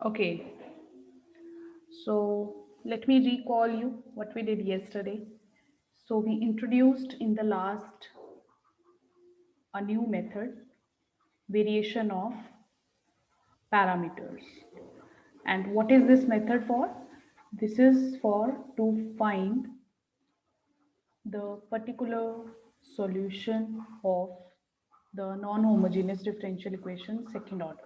Okay, so let me recall you what we did yesterday. So we introduced in the last a new method, variation of parameters. And what is this method for? This is for to find the particular solution of the non-homogeneous differential equation second order.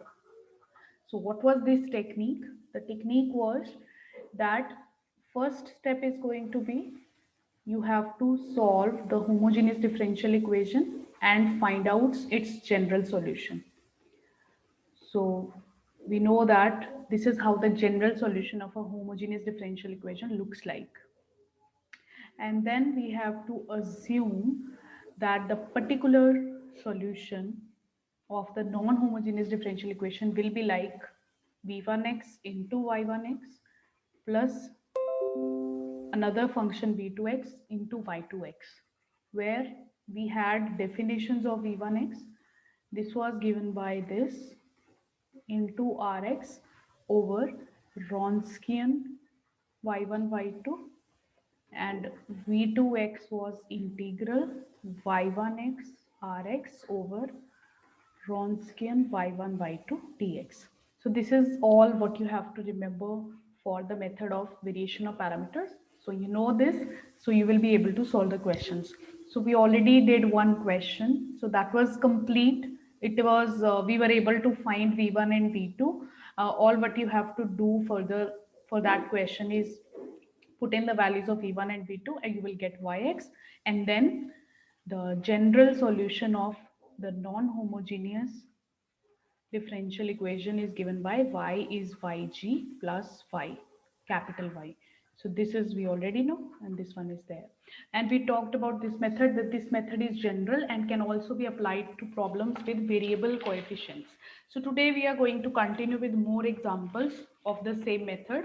So what was this technique? The technique was that first step is going to be you have to solve the homogeneous differential equation and find out its general solution. So we know that this is how the general solution of a homogeneous differential equation looks like. And then we have to assume that the particular solution of the non-homogeneous differential equation will be like v1x into y1x plus another function v2x into y2x, where we had definitions of v1x. This was given by this into rx over Wronskian y1 y2, and v2x was integral y1x rx over Wronskian y1 y2 dx. So this is all what you have to remember for the method of variation of parameters. So you know this, so you will be able to solve the questions. So we already did one question, so that was complete. It was we were able to find v1 and v2. All what you have to do further for that question is put in the values of v1 and v2 and you will get yx, and then the general solution of the non-homogeneous differential equation is given by y is yg plus y, capital Y. So this is we already know, and this one is there. And we talked about this method, that this method is general and can also be applied to problems with variable coefficients. So today we are going to continue with more examples of the same method.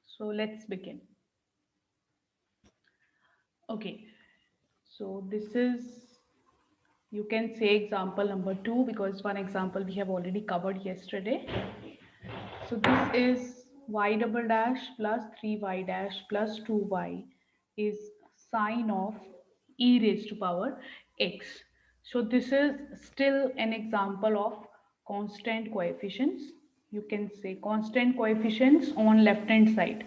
So let's begin. Okay, so this is, you can say example number 2 because one example we have already covered yesterday. So this is y double dash plus 3y dash plus 2y is sine of e raised to power x. So this is still an example of constant coefficients. You can say constant coefficients on left hand side,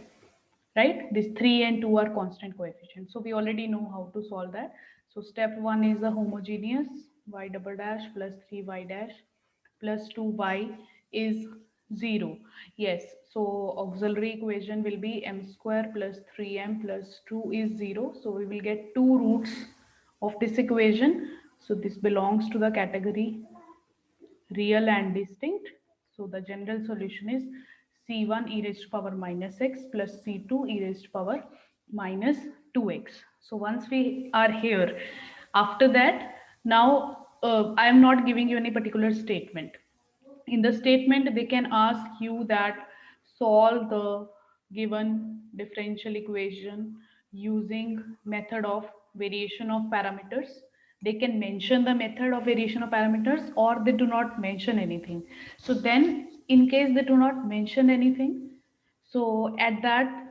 right? This 3 and 2 are constant coefficients. So we already know how to solve that. So step 1 is a homogeneous y double dash plus 3y dash plus 2y is 0. Yes, so auxiliary equation will be m square plus 3m plus 2 is 0. So we will get two roots of this equation. So this belongs to the category real and distinct. So the general solution is C1 e raised to power minus x plus C2 e raised to power minus 2x. So once we are here, after that, now I am not giving you any particular statement. In the statement, they can ask you that solve the given differential equation using method of variation of parameters. They can mention the method of variation of parameters or they do not mention anything. So then in case they do not mention anything, so at that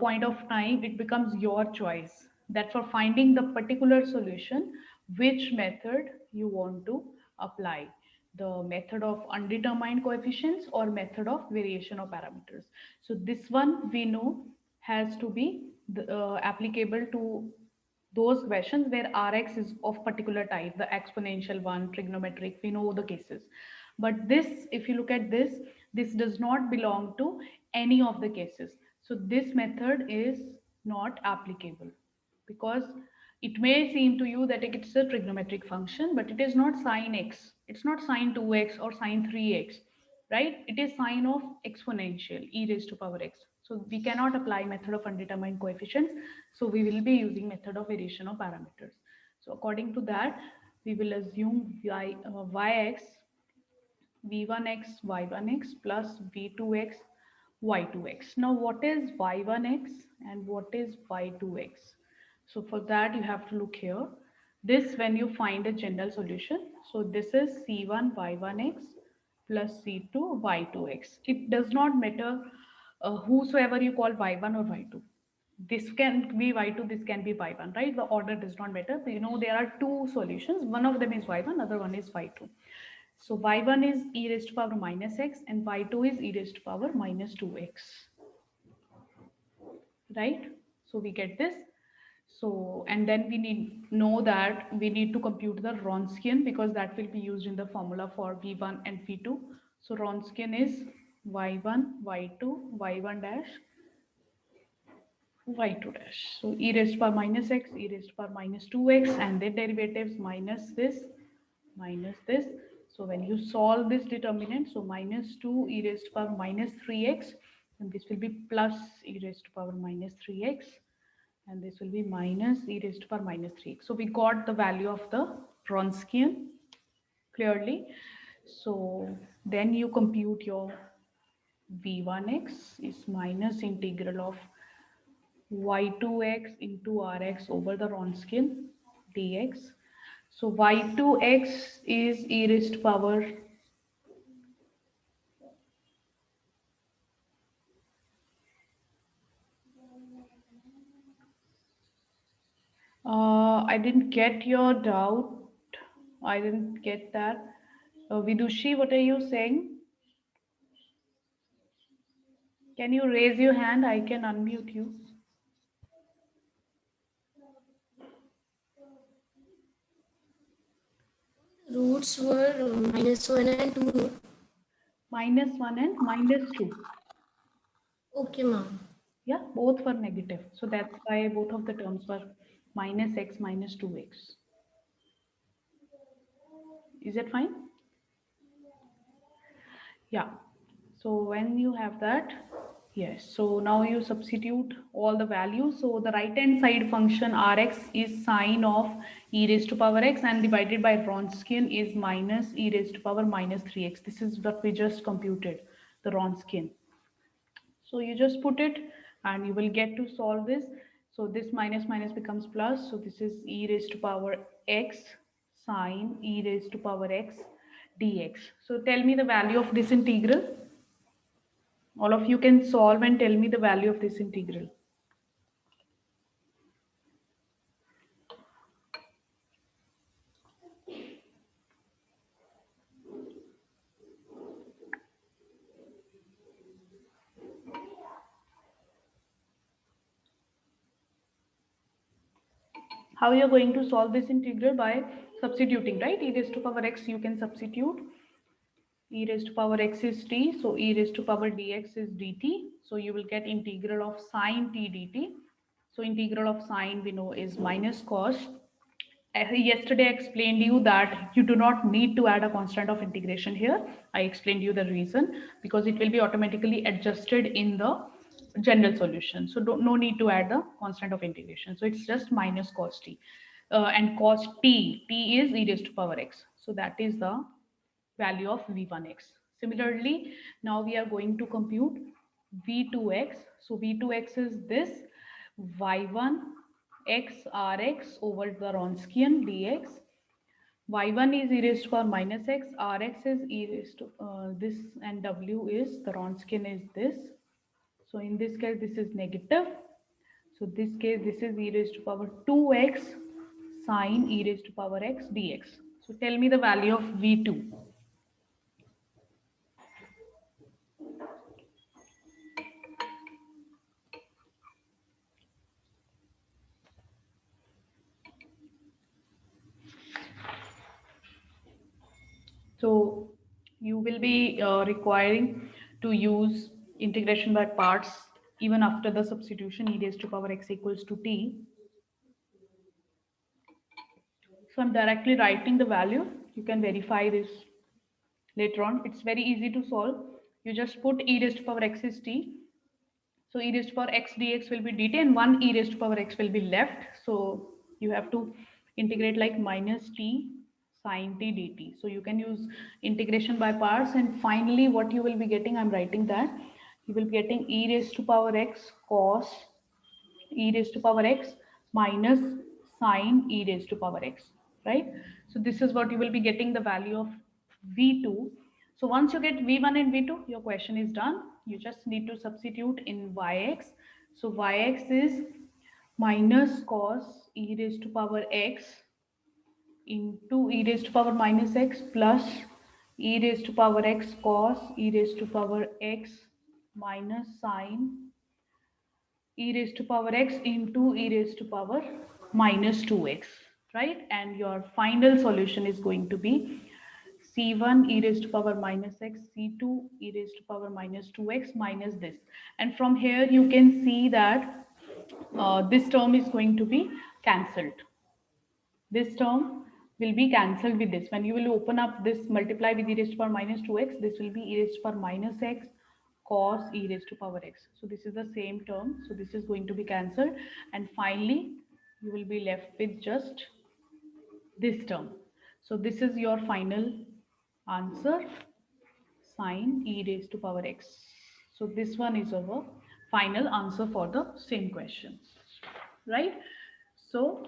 point of time, it becomes your choice that for finding the particular solution, which method you want to apply, the method of undetermined coefficients or method of variation of parameters. So this one we know has to be applicable to those questions where Rx is of particular type, the exponential one, trigonometric, we know the cases. But this, if you look at this, this does not belong to any of the cases. So this method is not applicable because it may seem to you that it's a trigonometric function, but it is not sine x. It's not sine 2x or sine 3x, right? It is sine of exponential e raised to power x. So we cannot apply method of undetermined coefficients. So we will be using method of variation of parameters. So according to that, we will assume yx v1x y1x plus v2x y2x. Now what is y1x and what is y2x? So for that you have to look here. This when you find a general solution. So this is c1 y1x plus C2 y2x. It does not matter whosoever you call y1 or y2. This can be y2, this can be y1, right? The order does not matter. You know, there are two solutions. One of them is y1, other one is y2. So y1 is e raised to power minus x and y2 is e raised to power minus 2x, right? So we get this. So, and then we need know that we need to compute the Wronskian because that will be used in the formula for V1 and V2. So Wronskian is y1, y2, y1 dash, y2 dash. So e raised to power minus x, e raised to power minus 2x, and their derivatives minus this, minus this. So when you solve this determinant, so minus 2 e raised to power minus 3x, and this will be plus e raised to power minus 3x, and this will be minus e raised to power minus 3x. So we got the value of the Wronskian clearly. So then you compute your v1x is minus integral of y2x into rx over the Wronskian dx. So y2x is e raised to power I didn't get your doubt. I didn't get that. Vidushi, what are you saying? Can you raise your hand? I can unmute you. Roots were -1 and 2. Minus 1 and minus 2. Okay, ma'am. Yeah, both were negative. So that's why both of the terms were minus x minus 2x. Is that fine? Yeah. So when you have that, yes. So now you substitute all the values. So the right hand side function Rx is sine of e raised to power x and divided by Wronskian is minus e raised to power minus 3x. This is what we just computed, the Wronskian. So you just put it and you will get to solve this. So this minus minus becomes plus. So this is e raised to power x sine e raised to power x dx. So tell me the value of this integral. All of you can solve and tell me the value of this integral. How you are going to solve this integral? By substituting, right? E raised to power x you can substitute. E raised to power x is t, so e raised to power dx is dt. So you will get integral of sine t dt. So integral of sine we know is minus cos. Yesterday I explained you that you do not need to add a constant of integration here. I explained you the reason, because it will be automatically adjusted in the general solution. So no need to add the constant of integration. So it's just minus cos t. And cos t is e raised to power x. So that is the value of v1x. Similarly, now we are going to compute v2x. So v2x is this y1 x rx over the Wronskian dx. Y1 is e raised to power minus x, rx is e raised to this, and w is the Wronskian is this. So in this case, this is negative. So this case, this is e raised to power 2x sine e raised to power x dx. So tell me the value of v2. So you will be requiring to use integration by parts even after the substitution e raised to power x equals to t. So I'm directly writing the value. You can verify this later on. It's very easy to solve. You just put e raised to power x is t. So e raised to power x dx will be dt and 1 e raised to power x will be left. So you have to integrate like minus t sine t dt. So you can use integration by parts, and finally what you will be getting, I'm writing that, you will be getting e raised to power x cos e raised to power x minus sine e raised to power x, right? So this is what you will be getting the value of v2. So once you get V1 and V2, your question is done. You just need to substitute in Yx. So Yx is minus cos e raised to power x into e raised to power minus x plus e raised to power x cos e raised to power x minus sine e raised to power x into e raised to power minus 2x, right? And your final solution is going to be c1 e raised to power minus x, c2 e raised to power minus 2x minus this. And from here you can see that this term is going to be cancelled. This term will be cancelled with this. When you will open up this multiply with e raised to power minus 2x, this will be e raised to power minus x cos e raised to power x. So this is the same term. So this is going to be cancelled. And finally, you will be left with just this term. So this is your final answer, sine e raised to power x. So this one is our final answer for the same question, right? So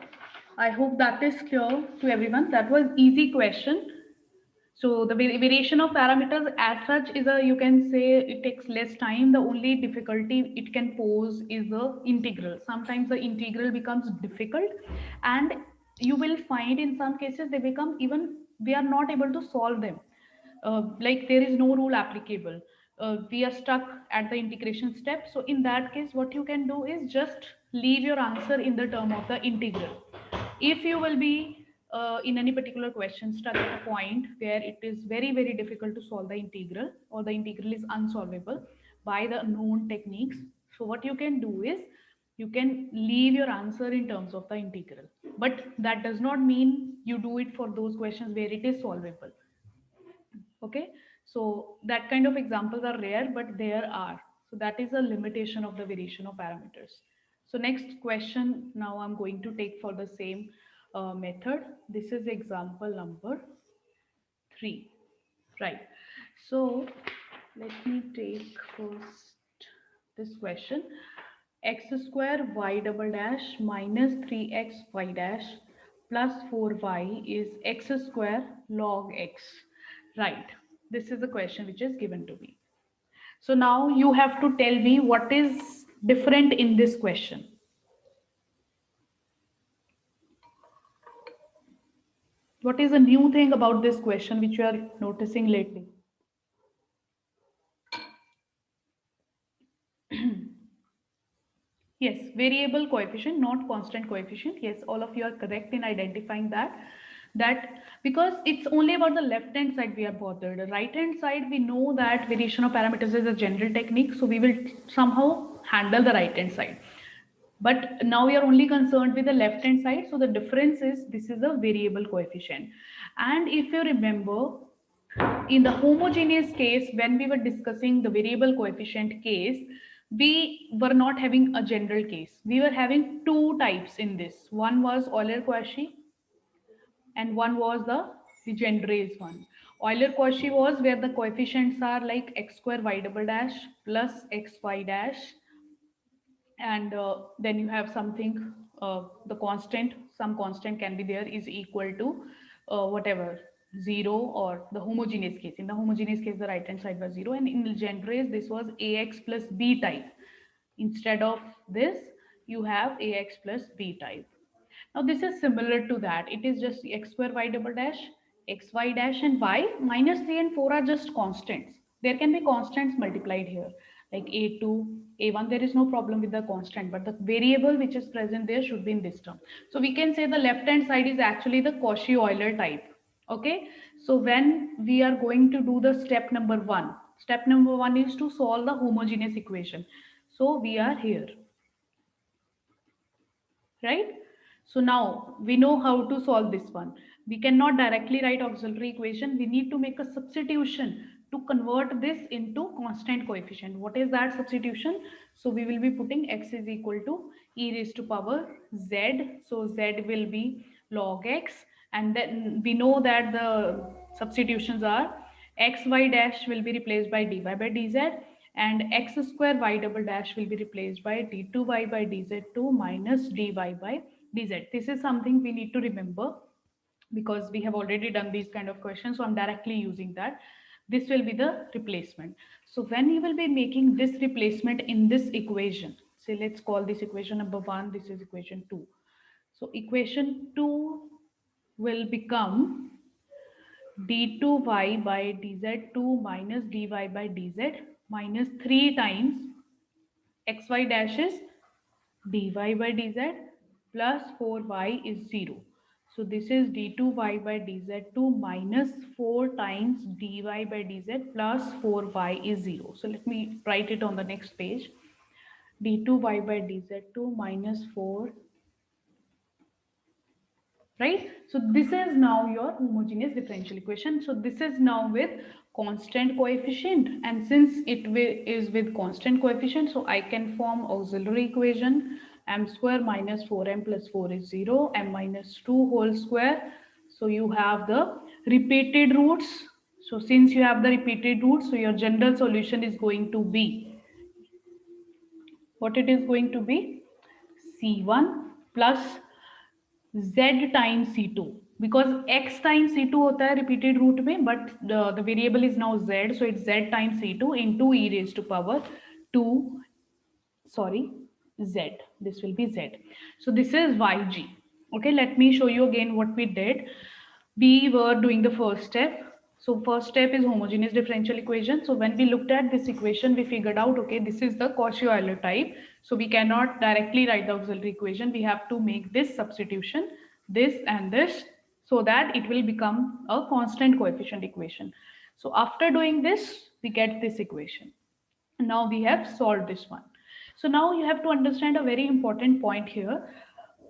I hope that is clear to everyone. That was easy question. So the variation of parameters as such is a, you can say it takes less time. The only difficulty it can pose is the integral. Sometimes the integral becomes difficult, and you will find in some cases they become even, we are not able to solve them. Like there is no rule applicable. We are stuck at the integration step. So in that case, what you can do is just leave your answer in the term of the integral. If you will be in any particular question stuck at a point where it is very very difficult to solve the integral, or the integral is unsolvable by the known techniques, so what you can do is you can leave your answer in terms of the integral, but that does not mean you do it for those questions where it is solvable. Okay, so that kind of examples are rare, but there are. So that is a limitation of the variation of parameters. So next question now I'm going to take for the same method. This is example number 3, right? So let me take first this question. X square y double dash minus 3x y dash plus 4y is x square log x, right? This is the question which is given to me. So now you have to tell me what is different in this question. What is a new thing about this question which you are noticing lately? Yes, variable coefficient, not constant coefficient. Yes, all of you are correct in identifying that. That because it's only about the left hand side we are bothered. The right hand side, we know that variation of parameters is a general technique, so we will somehow handle the right hand side. But now we are only concerned with the left hand side. So the difference is this is a variable coefficient. And if you remember, in the homogeneous case, when we were discussing the variable coefficient case, we were not having a general case. We were having two types in this. One was Euler-Cauchy and one was the Legendre's one. Euler-Cauchy was where the coefficients are like x square y double dash plus xy dash, and then you have something, the constant, some constant can be there, is equal to whatever, 0, or the homogeneous case. In the homogeneous case, the right hand side was 0, and in Legendre's this was ax plus b type. Instead of this, you have ax plus b type. Now this is similar to that. It is just x square y double dash, xy dash, and y minus 3 and 4 are just constants. There can be constants multiplied here, like a2, a1. There is no problem with the constant, but the variable which is present there should be in this term. So we can say the left hand side is actually the Cauchy-Euler type. Okay, so when we are going to do the step number 1, step number 1 is to solve the homogeneous equation. So we are here, right? So now we know how to solve this one. We cannot directly write auxiliary equation. We need to make a substitution to convert this into constant coefficient. What is that substitution? So we will be putting x is equal to e raised to power z. So z will be log x, and then we know that the substitutions are xy dash will be replaced by dy by dz, and x square y double dash will be replaced by d2y by dz2 minus dy by dz. This is something we need to remember because we have already done these kind of questions, so I'm directly using that. This will be the replacement. So when you will be making this replacement in this equation, say let's call this equation number 1, this is equation 2. So equation 2 will become d2y by dz2 minus dy by dz minus 3 times xy dash is dy by dz plus 4y is 0. So this is d2y by dz2 minus 4 times dy by dz plus 4y is 0. So let me write it on the next page. d2y by dz2 minus 4, right? So this is now your homogeneous differential equation. So this is now with constant coefficient, and since it is with constant coefficient, so I can form auxiliary equation m square minus 4m plus 4 is 0, m minus 2 whole square. So you have the repeated roots. So since you have the repeated roots, so your general solution is going to be, what it is going to be, c1 plus z times c2, because x times c2 होता है repeated root में, but the variable is now z, so it's z times c2 into e raised to power 2, sorry, z. This will be z. So this is yg. Okay, let me show you again what we did. We were doing the first step. So first step is homogeneous differential equation. So when we looked at this equation, we figured out, okay, this is the Cauchy-Euler type. So we cannot directly write the auxiliary equation. We have to make this substitution, this and this, so that it will become a constant coefficient equation. So after doing this, we get this equation. Now we have solved this one. So now you have to understand a very important point here.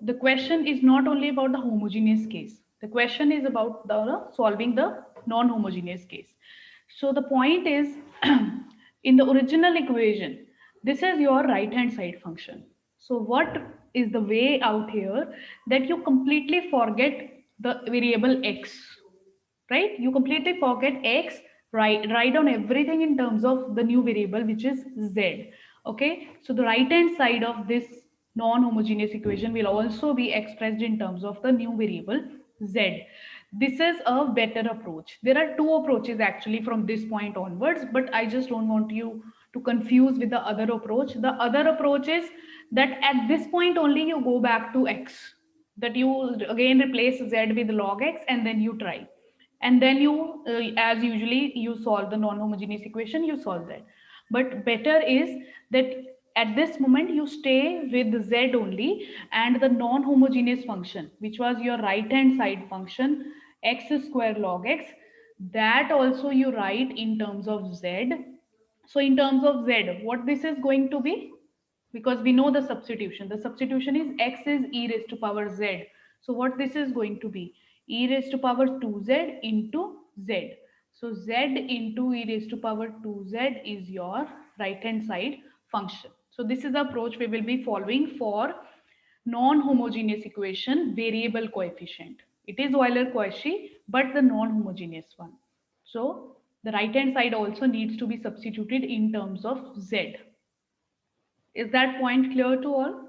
The question is not only about the homogeneous case. The question is about solving the non-homogeneous case. So the point is, in the original equation, this is your right hand side function. So what is the way out here, that you completely forget the variable x, right? You completely forget x, write down everything in terms of the new variable, which is z. Okay, so the right hand side of this non-homogeneous equation will also be expressed in terms of the new variable z. This is a better approach. There are two approaches actually from this point onwards, but I just don't want you to confuse with the other approach. The other approach is that at this point only you go back to x, that you again replace z with log x, and then you try, and then you as usually you solve the non-homogeneous equation, you solve that. But better is that at this moment you stay with z only, and the non-homogeneous function, which was your right hand side function x square log x, that also you write in terms of z. So in terms of z, what this is going to be, because we know the substitution is x is e raised to power z. So what this is going to be, e raised to power 2z into z. So z into e raised to power 2z is your right hand side function. So this is the approach we will be following for non-homogeneous equation variable coefficient. It is Euler-Cauchy, but the non-homogeneous one. So the right hand side also needs to be substituted in terms of z. Is that point clear to all?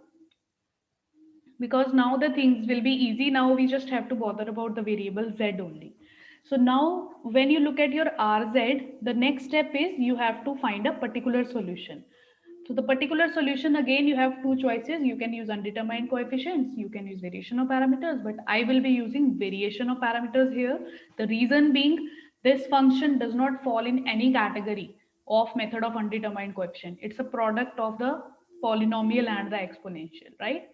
Because now the things will be easy. Now we just have to bother about the variable z only. So now when you look at your rz, the next step is you have to find a particular solution. So the particular solution, again, you have two choices. You can use undetermined coefficients, you can use variation of parameters, but I will be using variation of parameters here. The reason being, this function does not fall in any category of method of undetermined coefficient. It's a product of the polynomial and the exponential, right?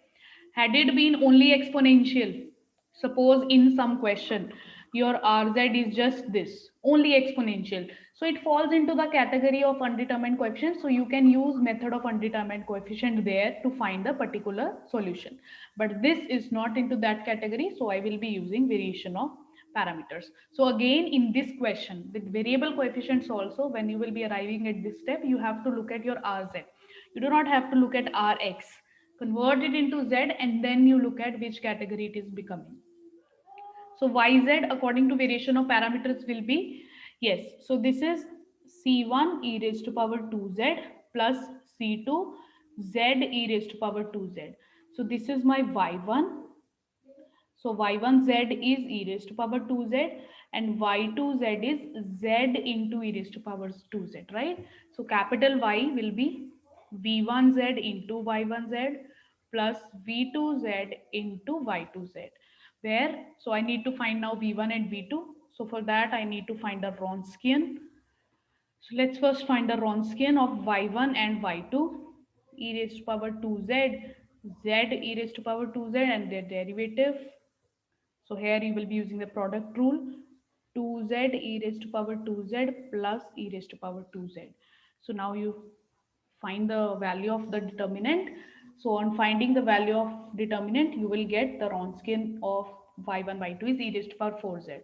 Had it been only exponential, suppose in some question, your RZ is just this, only exponential. So it falls into the category of undetermined coefficient. So you can use method of undetermined coefficient there to find the particular solution. But this is not into that category. So I will be using variation of parameters. So again, in this question, with variable coefficients also, when you will be arriving at this step, you have to look at your RZ. You do not have to look at Rx. Convert it into Z, and then you look at which category it is becoming. So yz according to variation of parameters will be, yes, so this is c1 e raised to power 2z plus c2 z e raised to power 2z. So this is my y1. So y1z is e raised to power 2z and y2z is z into e raised to power 2z, right? So capital Y will be v1z into y1z plus v2z into y2z. Where? So I need to find now v1 and v2. So for that I need to find the Wronskian. So let's first find the Wronskian of y1 and y2. E raised to power 2z, z e raised to power 2z and their derivative. So here you will be using the product rule. 2z e raised to power 2z plus e raised to power 2z. So now you find the value of the determinant. So on finding the value of determinant, you will get the Wronskian of y1, y2 is e raised to power 4z.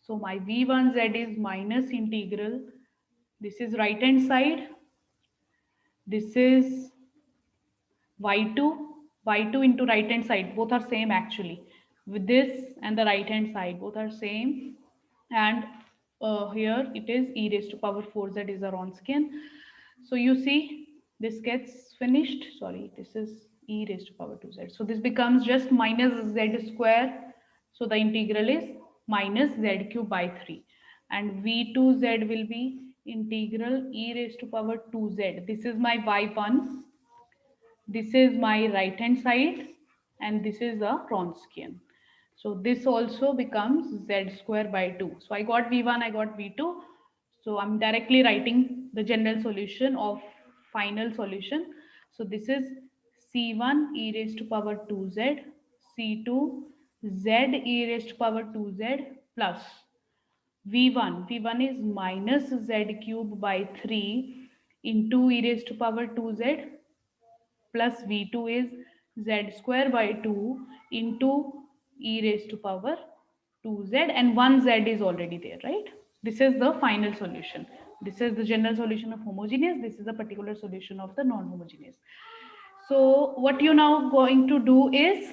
So my v1z is minus integral. This is right hand side. This is y2, y2 into right hand side, both are same actually. With this and the right hand side, both are same. And here it is e raised to power 4z is a Wronskian. So you see this gets finished. Sorry, this is e raised to power 2z. So this becomes just minus z square. So the integral is minus z cube by 3. And v2z will be integral e raised to power 2z. This is my y1. This is my right hand side and this is the Wronskian. So this also becomes z square by 2. So I got v1, I got v2. So I'm directly writing the general solution of final solution. So this is c1 e raised to power 2z, c2 z e raised to power 2z plus v1 is minus z cube by 3 into e raised to power 2z plus v2 is z square by 2 into e raised to power 2z and 1z is already there, right? This is the final solution. This is the general solution of homogeneous. This is the particular solution of the non-homogeneous. So what you now going to do is,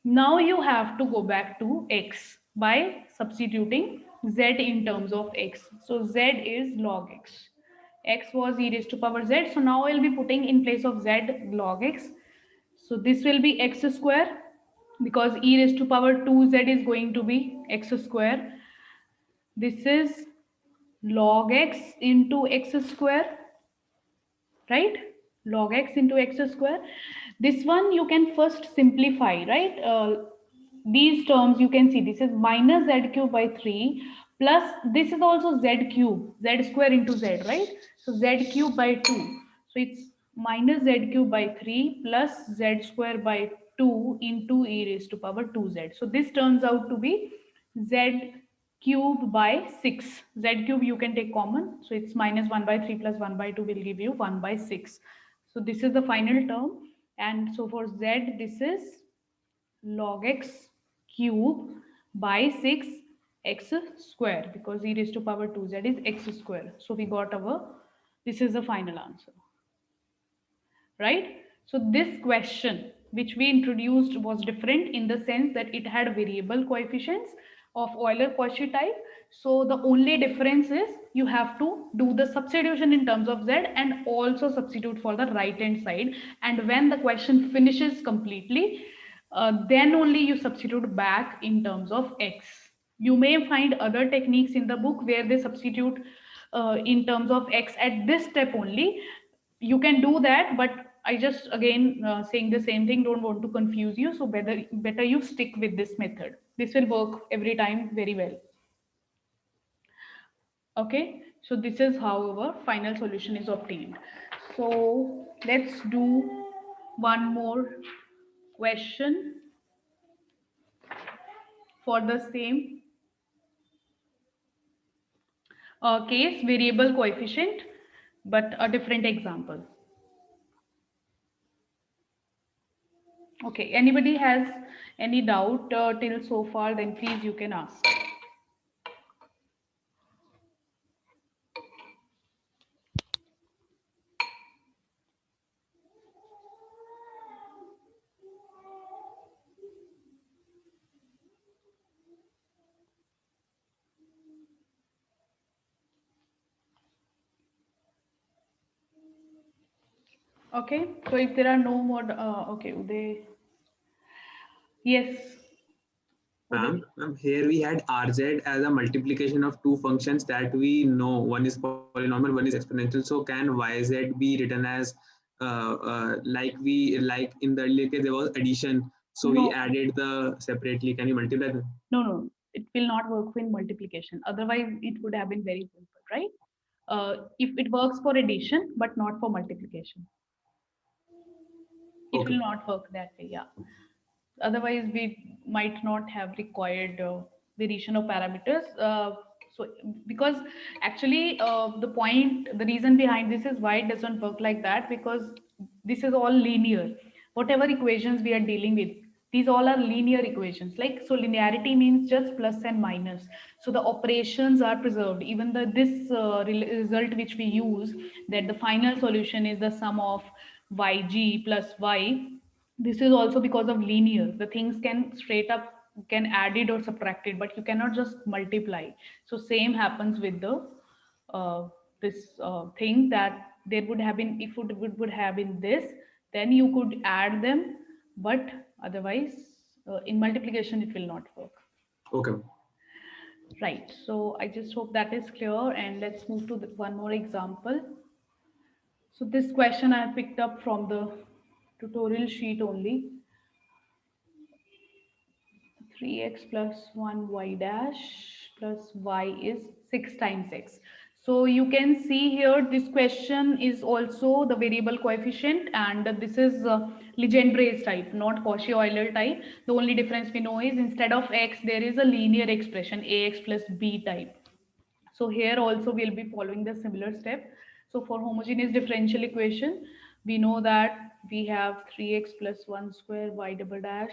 now you have to go back to x by substituting z in terms of x. So z is log x. X was e raised to power z. So now I'll be putting in place of z log x. So this will be x square because e raised to power 2z is going to be x square. This is log x into x square, right? Log x into x square. This one you can first simplify, right? These terms you can see this is minus z cube by 3 plus this is also z cube, z square into z, right? So z cube by 2. So it's minus z cube by 3 plus z square by 2 into e raised to power 2z. So this turns out to be z cube by 6. Z cube you can take common. So it's minus 1 by 3 plus 1 by 2 will give you 1 by 6. So this is the final term. And so for z, this is log x cube by 6 x square because e raised to power 2z is x square. So we got our, this is the final answer, right? So this question which we introduced was different in the sense that it had variable coefficients of Euler-Cauchy type. So the only difference is you have to do the substitution in terms of z and also substitute for the right hand side. And when the question finishes completely, then only you substitute back in terms of x. You may find other techniques in the book where they substitute in terms of x at this step only. You can do that, but I just again saying the same thing, don't want to confuse you, so better you stick with this method. This will work every time very well. Okay, so this is how our final solution is obtained. So let's do one more question for the same case, variable coefficient, but a different example. Okay, anybody has any doubt till so far, then please you can ask. Okay, so if there are no more, okay, Uday, yes, Ma'am, here we had RZ as a multiplication of two functions that we know. One is polynomial, one is exponential. So can YZ be written as like in the earlier case there was addition. So we No, added the separately. Can you multiply them? no. It will not work in multiplication. Otherwise, it would have been very simple, right? If it works for addition, but not for multiplication, it Okay. will not work that way. Yeah. Otherwise we might not have required variation of parameters, so because actually the reason behind this is why it doesn't work like that, because this is all linear. Whatever equations we are dealing with, these all are linear equations. Like, so linearity means just plus and minus, so the operations are preserved. Even the this result which we use, that the final solution is the sum of yg plus y, this is also because of linear. The things can straight up can added or subtracted, but you cannot just multiply. So same happens with the this thing, that there would have been, if would have been this, then you could add them, but otherwise in multiplication it will not work. Okay. Right, so I just hope that is clear, and let's move to one more example. So this question I picked up from the tutorial sheet only. 3x plus 1 y dash plus y is 6 times x. So you can see here this question is also the variable coefficient, and this is Legendre's type, not Cauchy-Euler type. The only difference we know is instead of x there is a linear expression ax plus b type. So here also we'll be following the similar step. So for homogeneous differential equation, we know that we have 3x plus 1 square y double dash,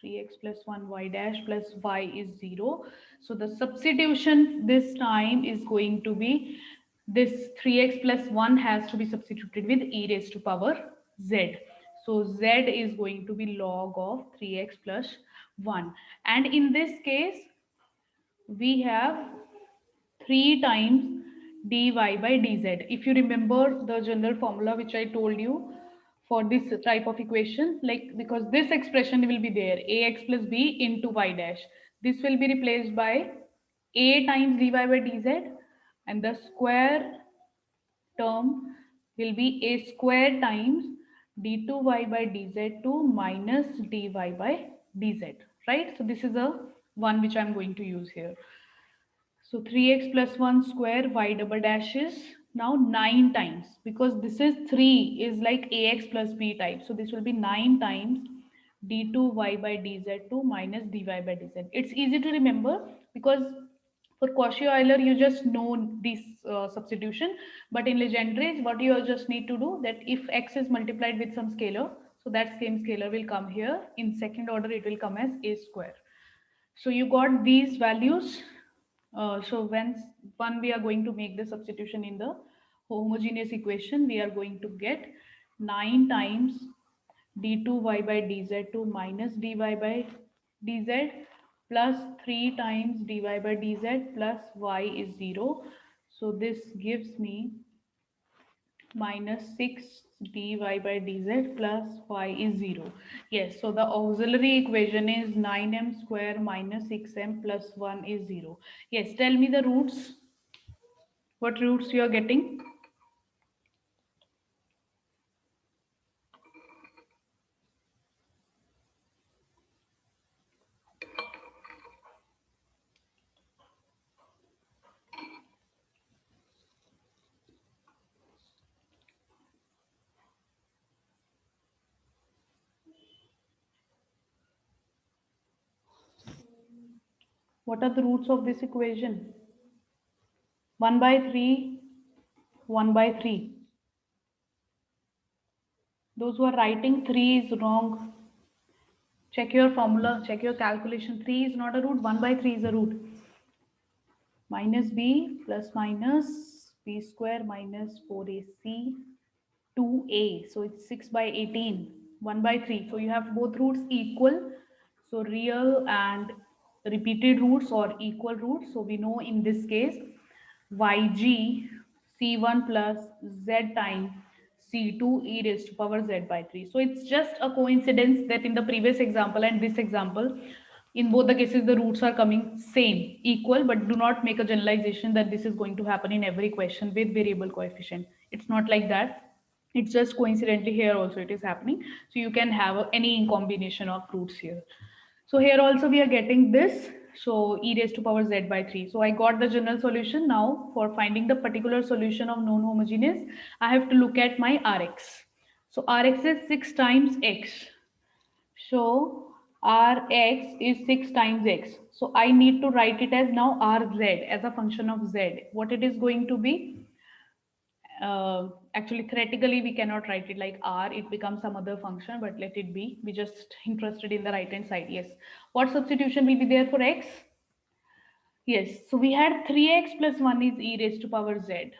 3x plus 1 y dash plus y is 0. So the substitution this time is going to be this 3x plus 1 has to be substituted with e raised to power z. So z is going to be log of 3x plus 1. And in this case, we have 3 times dy by dz. If you remember the general formula which I told you for this type of equation, like, because this expression will be there, ax plus b into y dash. This will be replaced by a times dy by dz, and the square term will be a square times d2y by dz2 minus dy by dz, right? So this is a one which I'm going to use here. So 3x plus 1 square y double dash is now 9 times, because this is 3 is like ax plus b type. So this will be 9 times d2y by dz2 minus dy by dz. It's easy to remember because for Cauchy-Euler you just know this substitution, but in Legendre's what you just need to do, that if x is multiplied with some scalar, so that same scalar will come here. In second order it will come as a square. So you got these values. So when we are going to make the substitution in the homogeneous equation, we are going to get 9 times d2y by dz2 minus dy by dz plus 3 times dy by dz plus y is 0. So this gives me minus 6 dy by dz plus y is 0. Yes, so the auxiliary equation is 9m square minus 6m plus 1 is 0. Yes, tell me the roots. What roots you are getting? What are the roots of this equation? 1 by 3, 1 by 3. Those who are writing 3 is wrong. Check your formula, check your calculation. 3 is not a root, 1 by 3 is a root. Minus b plus minus b square minus 4ac 2a. So it's 6 by 18, 1 by 3. So you have both roots equal. So real and repeated roots or equal roots. So we know in this case yg c1 plus z times c2 e raised to power z by 3. So it's just a coincidence that in the previous example and this example, In both the cases, the roots are coming same, equal, but do not make a generalization that this is going to happen in every question with variable coefficient. It's not like that. It's just coincidentally here also it is happening. So you can have any combination of roots here. So here also we are getting this. So e raised to power z by 3. So I got the general solution. Now for finding the particular solution of non-homogeneous, I have to look at my Rx. So Rx is 6 times x. So Rx is 6 times x. So I need to write it as now Rz as a function of z. What it is going to be? Actually, theoretically, we cannot write it like R. It becomes some other function, but let it be. We just interested in the right hand side. Yes. What substitution will be there for x? Yes. So we had 3x plus 1 is e raised to power z.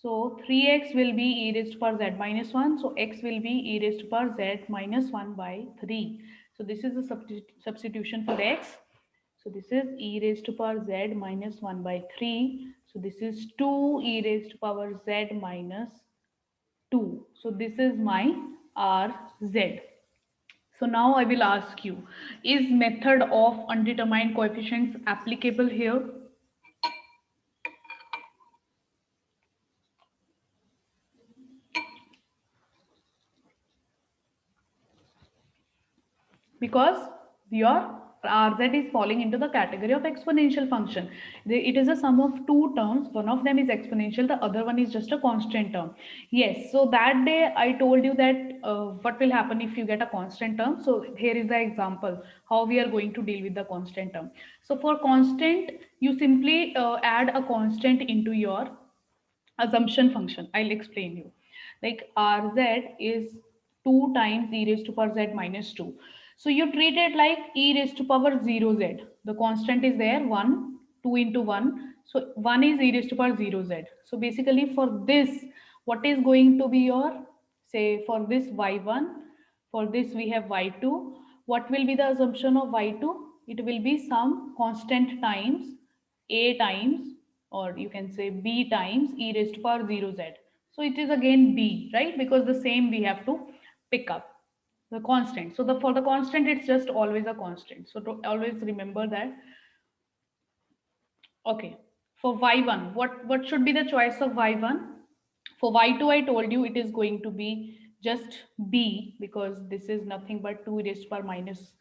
So 3x will be e raised to power z minus 1. So x will be e raised to power z minus 1 by 3. So this is the substitution for x. So this is e raised to power z minus 1 by 3. So this is 2 e raised to power z minus 2. So this is my Rz. So now I will ask you, is method of undetermined coefficients applicable here? Because your Rz is falling into the category of exponential function. It is a sum of two terms. One of them is exponential, the other one is just a constant term. Yes, so that day I told you that what will happen if you get a constant term. So here is the example how we are going to deal with the constant term. So for constant, you simply add a constant into your assumption function. I'll explain you. Like Rz is 2 times e raised to power z minus 2. So you treat it like e raised to power 0 z. The constant is there 1, 2 into 1. So 1 is e raised to power 0 z. So basically for this, what is going to be your, say for this y1, for this we have y2. What will be the assumption of y2? It will be some constant times a times, or you can say b times e raised to power 0 z. So it is again b, right? Because the same we have to pick up the constant. So for the constant, it's just always a constant. So to always remember that. Okay. For y1, what should be the choice of y1? For y2, I told you it is going to be just b, because this is nothing but 2 raised to power minus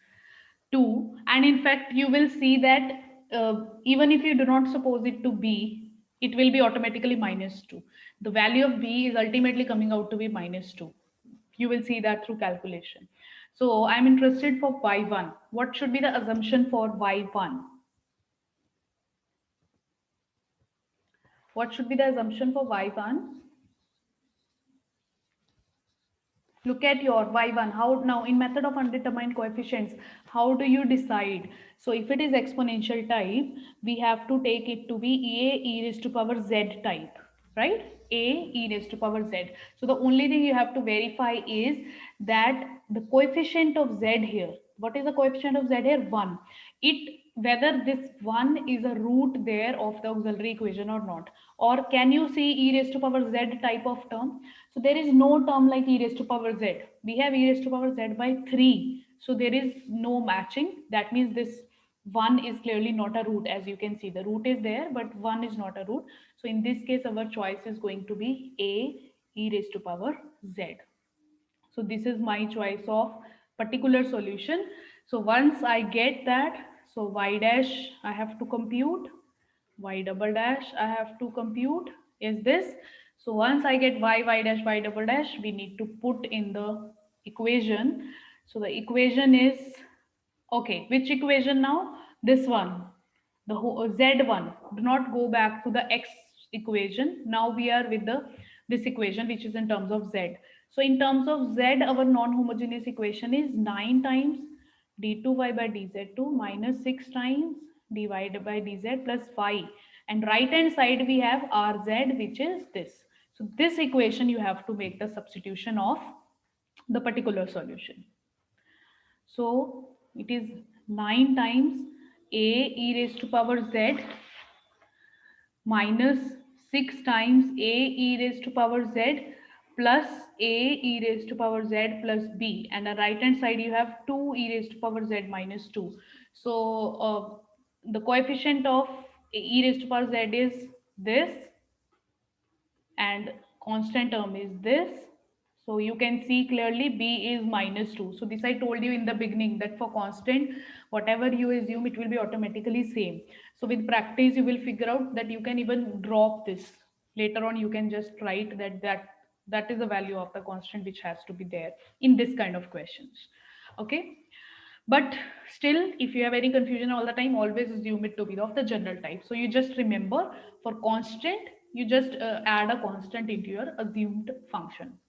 2. And in fact, you will see that even if you do not suppose it to be, it will be automatically minus 2. The value of b is ultimately coming out to be minus 2. You will see that through calculation. So I'm interested for y1. What should be the assumption for y1? What should be the assumption for y1? Look at your y1. How now in method of undetermined coefficients, how do you decide? So if it is exponential type, we have to take it to be a e raised to power z type, right? A e raised to power z. So the only thing you have to verify is that the coefficient of z here. What is the coefficient of z here? 1. It whether this 1 is a root there of the auxiliary equation or not. Or can you see e raised to power z type of term? So there is no term like e raised to power z. We have e raised to power z by 3. So there is no matching. That means this 1 is clearly not a root. As you can see, the root is there, but 1 is not a root. So in this case, our choice is going to be a e raised to power z. So this is my choice of particular solution. So once I get that, so y dash I have to compute, y double dash I have to compute is this. So once I get y dash, y double dash, we need to put in the equation. So the equation is, okay, which equation now? This one, the z1. Do not go back to the x equation. Now we are with the this equation which is in terms of z. So in terms of z, our non-homogeneous equation is 9 times d2y by dz2 minus 6 times dy by dz plus 5. And right hand side we have rz, which is this. So this equation you have to make the substitution of the particular solution. So it is 9 times a e raised to power z minus 6 times a e raised to power z plus a e raised to power z plus b. And the right hand side you have 2 e raised to power z minus 2. So the coefficient of e raised to power z is this, and constant term is this. So you can see clearly b is -2. So this I told you in the beginning, that for constant, whatever you assume, it will be automatically same. So with practice you will figure out that you can even drop this. Later on you can just write that is the value of the constant which has to be there in this kind of questions. Okay, but still, if you have any confusion all the time, always assume it to be of the general type. So you just remember, for constant you just add a constant into your assumed function.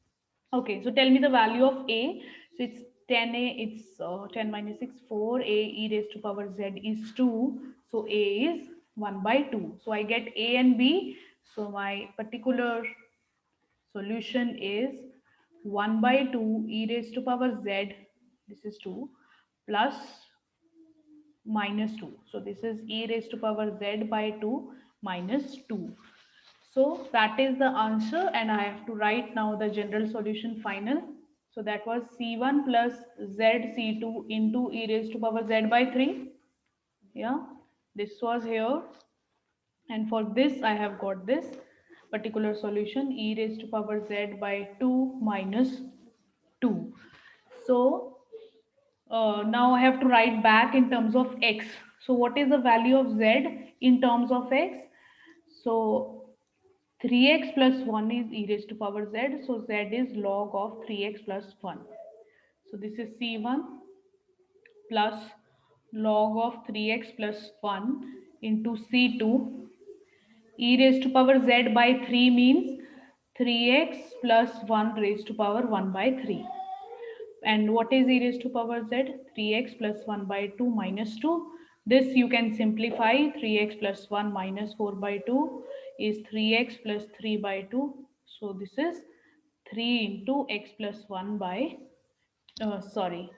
Okay, so tell me the value of a. So it's 10a, it's 10 minus 6, 4a e raised to power z is 2. So a is 1 by 2. So I get a and b. So my particular solution is 1 by 2 e raised to power z, this is 2, plus -2. So this is e raised to power z by 2 minus 2. So that is the answer, and I have to write now the general solution final. So that was C1 plus ZC2 into e raised to power z by 3. Yeah, this was here. And for this, I have got this particular solution, e raised to power z by 2 minus 2. So now I have to write back in terms of x. So what is the value of z in terms of x? So 3x plus 1 is e raised to power z. So z is log of 3x plus 1. So this is C1 plus log of 3x plus 1 into C2. E raised to power z by 3 means 3x plus 1 raised to power 1 by 3. And what is e raised to power z? 3x plus 1 by 2 minus 2. This you can simplify. 3x plus 1 minus 4 by 2 is 3x plus 3 by 2. So this is 3 into x plus 1 by, sorry,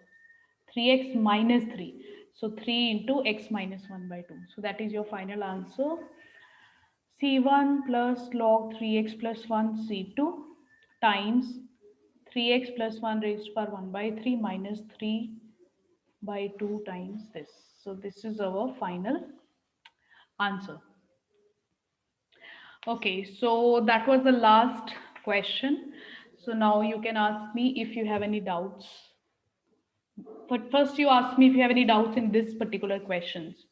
3x minus 3. So 3 into x minus 1 by 2. So that is your final answer. C1 plus log 3x plus 1 C2 times 3x plus 1 raised to power 1 by 3 minus 3 by 2 times this. So this is our final answer. Okay, so that was the last question. So now you can ask me if you have any doubts. But first you ask me if you have any doubts in this particular questions.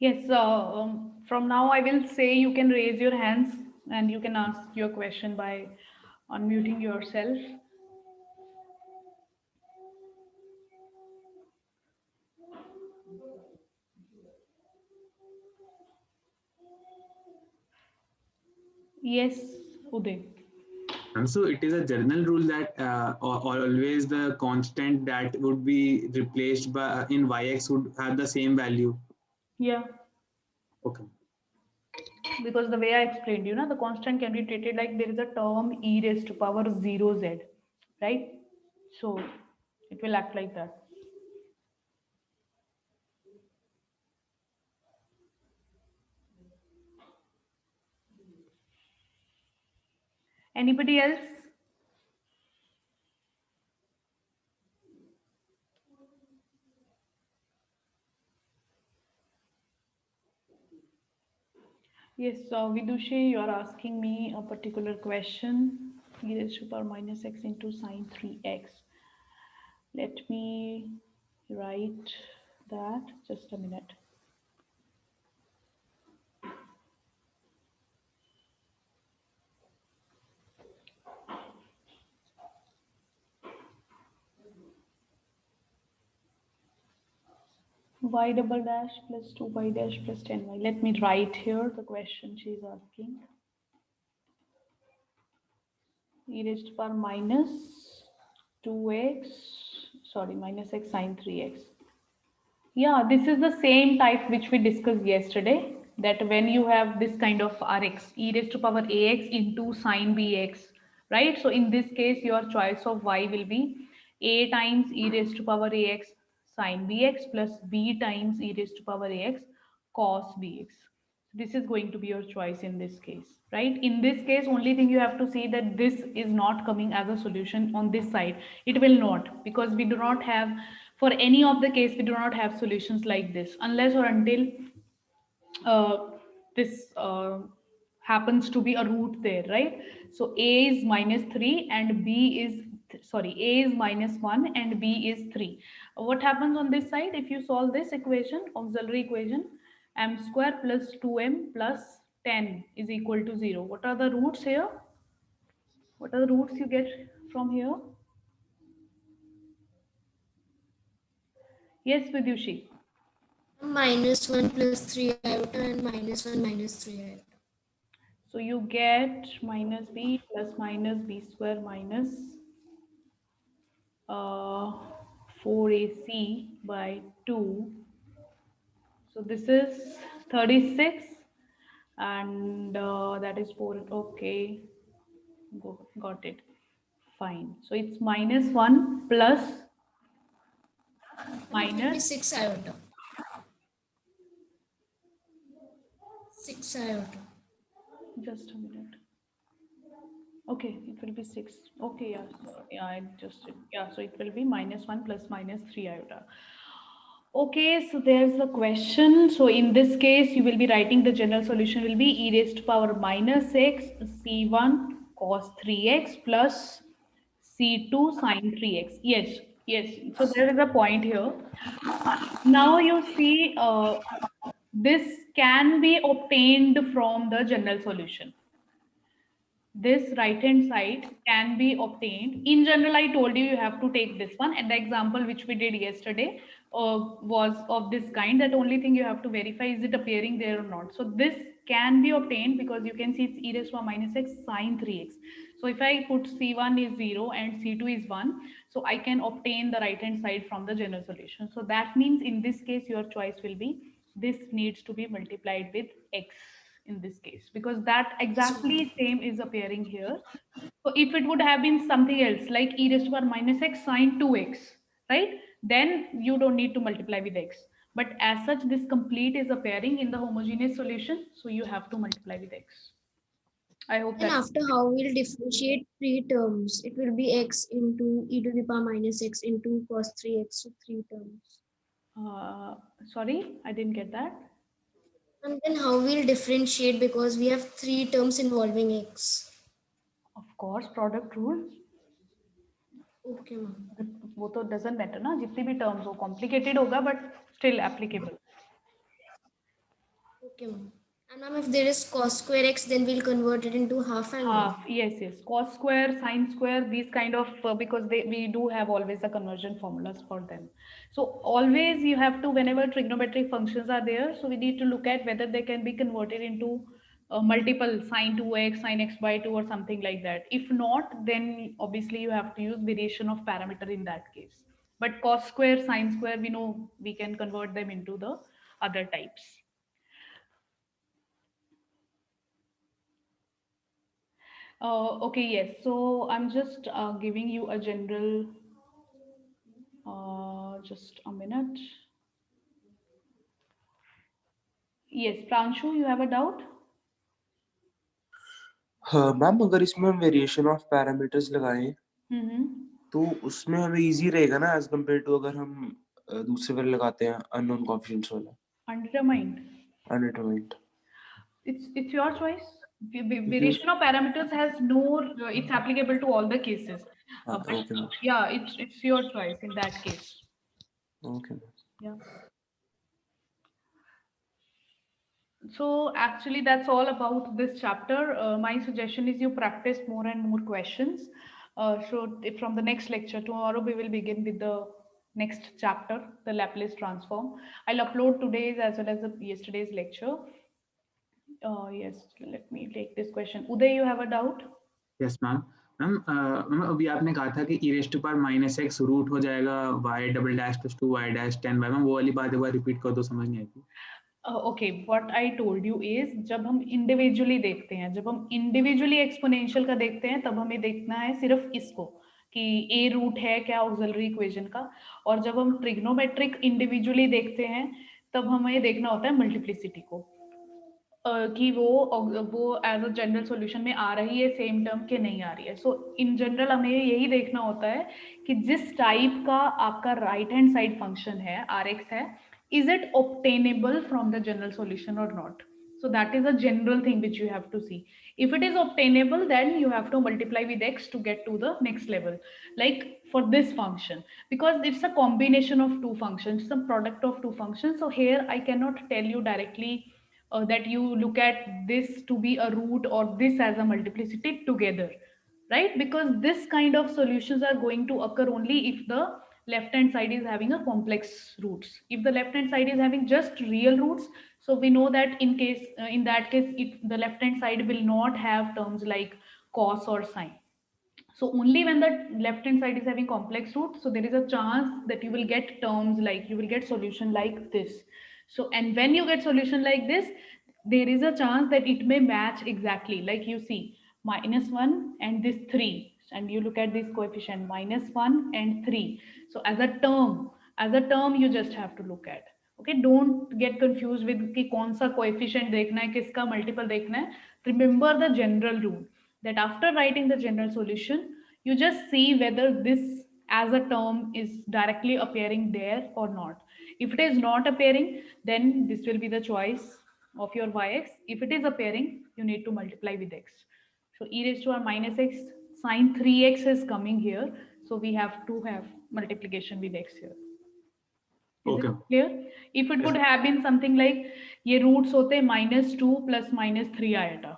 Yes, from now I will say you can raise your hands and you can ask your question by unmuting yourself. Yes, Uday. And so it is a general rule that always the constant that would be replaced by in yx would have the same value. Yeah, Okay. because the way I explained, the constant can be treated like there is a term e raised to power 0z, right? So it will act like that. Anybody else? Yes, Vidushi, you are asking me a particular question. E raised to power minus x into sine 3x. Let me write that. Just a minute. y double dash plus 2y dash plus 10y. Let me write here the question she is asking. E raised to power minus 2x, sorry, minus x sine 3x. Yeah, this is the same type which we discussed yesterday, that when you have this kind of Rx, e raised to power ax into sine bx, right? So in this case, your choice of y will be a times e raised to power ax sine bx plus b times e raised to power ax cos bx. This is going to be your choice in this case, right? In this case, only thing you have to see that this is not coming as a solution on this side. It will not, because we do not have, for any of the case, we do not have solutions like this unless or until this happens to be a root there, right? So a is minus 3 and b is, sorry, a is minus 1 and b is 3. What happens on this side if you solve this equation, auxiliary equation? M square plus 2m plus 10 is equal to 0. What are the roots here? What are the roots you get from here? Yes, Vidyushi. -1 plus 3 iota and -1 minus 3 iota. So you get minus b plus minus b square minus 4ac by 2. So this is 36 and that is 4. Okay, got it. Fine. So it's minus 1 plus And it will be minus. 6 iota. 6 iota. Just a minute. Okay, it will be 6. Okay, yeah. So, yeah, I just, yeah. So it will be minus 1 plus minus 3 iota. Okay, so there's the question. So in this case, you will be writing the general solution will be e raised to power minus x c1 cos 3x plus c2 sine 3x. Yes, yes. So there is a point here. Now you see, this can be obtained from the general solution. This right hand side can be obtained. In general, I told you you have to take this one, and the example which we did yesterday was of this kind, that only thing you have to verify is it appearing there or not. So this can be obtained because you can see it's e raised to power minus x sine 3x. So if I put c1 is 0 and c2 is 1, so I can obtain the right hand side from the general solution. So that means in this case your choice will be this needs to be multiplied with x in this case, because that exactly same is appearing here. So if it would have been something else like e raised to power minus x sine 2x, right? Then you don't need to multiply with x. But as such, this complete is appearing in the homogeneous solution, so you have to multiply with x. I hope And that's after how we'll differentiate three terms, it will be x into e to the power minus x into cos 3x, so three terms. sorry, I didn't get that. And then how we'll differentiate because we have three terms involving x. Of course, product rule. Okay, ma'am. वो तो doesn't matter ना, जितनी भी terms हो complicated होगा but still applicable. Okay, ma'am. And ma'am, if there is cos square x, then we'll convert it into half angle. Half, yes, yes. Cos square, sine square, these kind of, because we do have always the conversion formulas for them. So always you have to, whenever trigonometric functions are there, so we need to look at whether they can be converted into multiple sine 2x, sine x by 2 or something like that. If not, then obviously you have to use variation of parameter in that case. But cos square, sine square, we know we can convert them into the other types. Okay, yes. So I'm just giving you a general, just a minute. Yes, Pranshu, you have a doubt? हाँ ma'am, अगर इसमें हम variation of parameters लगाएं Mm-hmm. तो उसमें हमें easy रहेगा ना एज कंपेयर टू अगर हम दूसरे वाले लगाते हैं अननोन कोएफिशिएंट्स वाला Undetermined. Undetermined. It's your choice. Variation of parameters has no, it's applicable to all the cases. But okay ma'am. yeah, it's your choice in that case. Okay ma'am. Yeah. So actually that's all about this chapter. My suggestion is you practice more and more questions. So from the next lecture tomorrow we will begin with the next chapter, the Laplace transform. I'll upload today's as well as the yesterday's lecture. Yes, let me take this question. Uday, you have a doubt? Yes ma'am. Ma'am ma'am अभी आपने कहा था कि e raised to power minus x root हो जाएगा y double dash plus 2y dash 10 by. Ma'am वो वाली बात एक बार रिपीट कर दो, समझ नहीं आई थी। Okay, what I told you is, जब हम इंडिविजुअली देखते हैं, जब हम इंडिविजुअली एक्सपोनेंशियल का देखते हैं, तब हमें देखना है सिर्फ इसको कि ए रूट है क्या ऑक्सिलरी इक्वेशन का, और जब हम ट्रिग्नोमेट्रिक इंडिविजुअली देखते हैं तब हमें देखना होता है मल्टीप्लिसिटी को, कि वो एज अ जनरल सॉल्यूशन में आ रही है सेम टर्म के नहीं आ रही है। सो इन जनरल हमें यही देखना होता है कि जिस टाइप का आपका राइट हैंड साइड फंक्शन है आर एक्स है, is it obtainable from the general solution or not? So that is a general thing which you have to see. If it is obtainable, then you have to multiply with x to get to the next level, like for this function, because it's a combination of two functions, some product of two functions. So here I cannot tell you directly that you look at this to be a root or this as a multiplicity together, right? Because this kind of solutions are going to occur only if the left hand side is having a complex roots. If the left hand side is having just real roots, so we know that in that case the left hand side will not have terms like cos or sine. So only when the left hand side is having complex roots, so there is a chance that you will get terms like, you will get solution like this. So, and when you get solution like this, there is a chance that it may match exactly, like you see -1 and this 3, and you look at this coefficient -1 and 3. So as a term you just have to look at. Okay, don't get confused with कि कौन सा coefficient देखना है, किसका multiple देखना है. Remember the general rule that after writing the general solution, you just see whether this as a term is directly appearing there or not. If it is not appearing, then this will be the choice of your yx. If it is appearing, you need to multiply with x. So e raised to our minus x sine 3x is coming here. So we have to have multiplication with x here. Is Okay. it clear? If it would have been something like ये roots होते -2 plus -3 आएगा,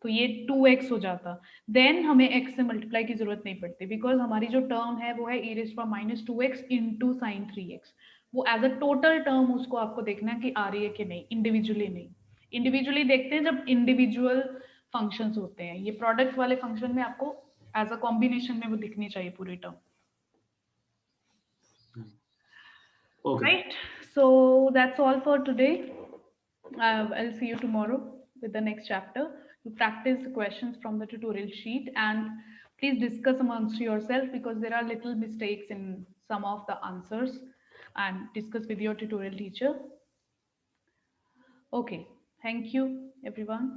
तो ये 2x हो जाता, then हमें x से multiply की जरूरत नहीं पड़ती, बिकॉज हमारी जो टर्म है वो है e raised to -2x into sine 3x. वो एज अ टोटल टर्म उसको आपको देखना है कि आ रही है कि नहीं, इंडिविजुअली नहीं. इंडिविजुअली देखते हैं जब इंडिविजुअल फंक्शंस होते हैं, ये प्रोडक्ट वाले फंक्शन में आपको एज अ कॉम्बिनेशन में वो दिखनी चाहिए पूरी term. Okay. Right, so that's all for today. I'll see you tomorrow with the next chapter. You practice the questions from the tutorial sheet and please discuss amongst yourself, because there are little mistakes in some of the answers, and discuss with your tutorial teacher. Okay, thank you everyone.